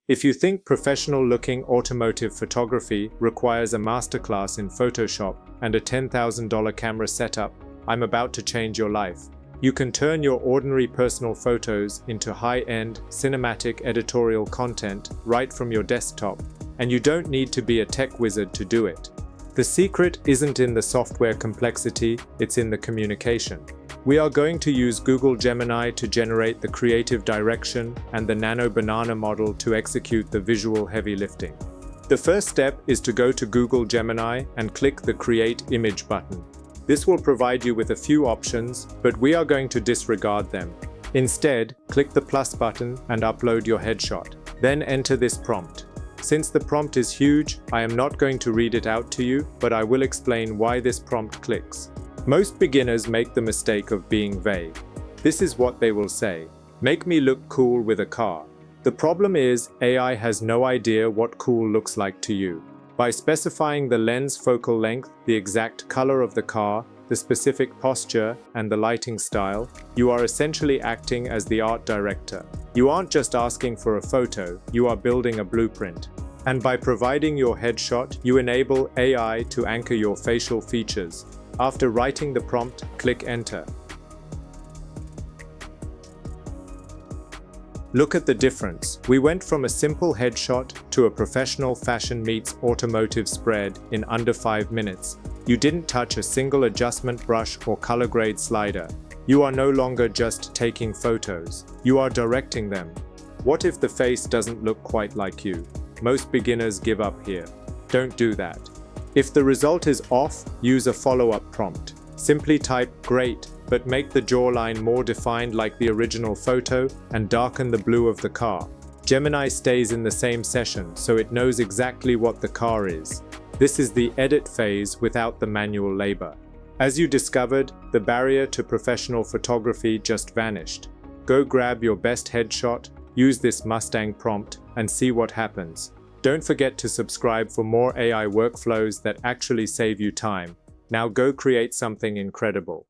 If you think professional-looking automotive photography requires a masterclass in Photoshop and a $10,000 camera setup, I'm about to change your life. You can turn your ordinary personal photos into high-end, cinematic editorial content right from your desktop, and you don't need to be a tech wizard to do it. The secret isn't in the software complexity, it's in the communication. We are going to use Google Gemini to generate the creative direction and the Nano Banana model to execute the visual heavy lifting. The first step is to go to Google Gemini and click the Create Image button. This will provide you with a few options, but we are going to disregard them. Instead, click the plus button and upload your headshot. Then enter this prompt. Since the prompt is huge, I am not going to read it out to you, but I will explain why this prompt clicks. Most beginners make the mistake of being vague. This is what they will say: make me look cool with a car. The problem is, AI has no idea what cool looks like to you. By specifying the lens focal length, the exact color of the car, the specific posture, and the lighting style, you are essentially acting as the art director. You aren't just asking for a photo, you are building a blueprint. And by providing your headshot, you enable AI to anchor your facial features. After writing the prompt, click Enter. Look at the difference. We went from a simple headshot to a professional fashion meets automotive spread in under 5 minutes. You didn't touch a single adjustment brush or color grade slider. You are no longer just taking photos. You are directing them. What if the face doesn't look quite like you? Most beginners give up here. Don't do that. If the result is off, use a follow-up prompt. Simply type "great," but make the jawline more defined like the original photo and darken the blue of the car. Gemini stays in the same session, so it knows exactly what the car is. This is the edit phase without the manual labor. As you discovered, the barrier to professional photography just vanished. Go grab your best headshot, use this Mustang prompt, and see what happens. Don't forget to subscribe for more AI workflows that actually save you time. Now go create something incredible.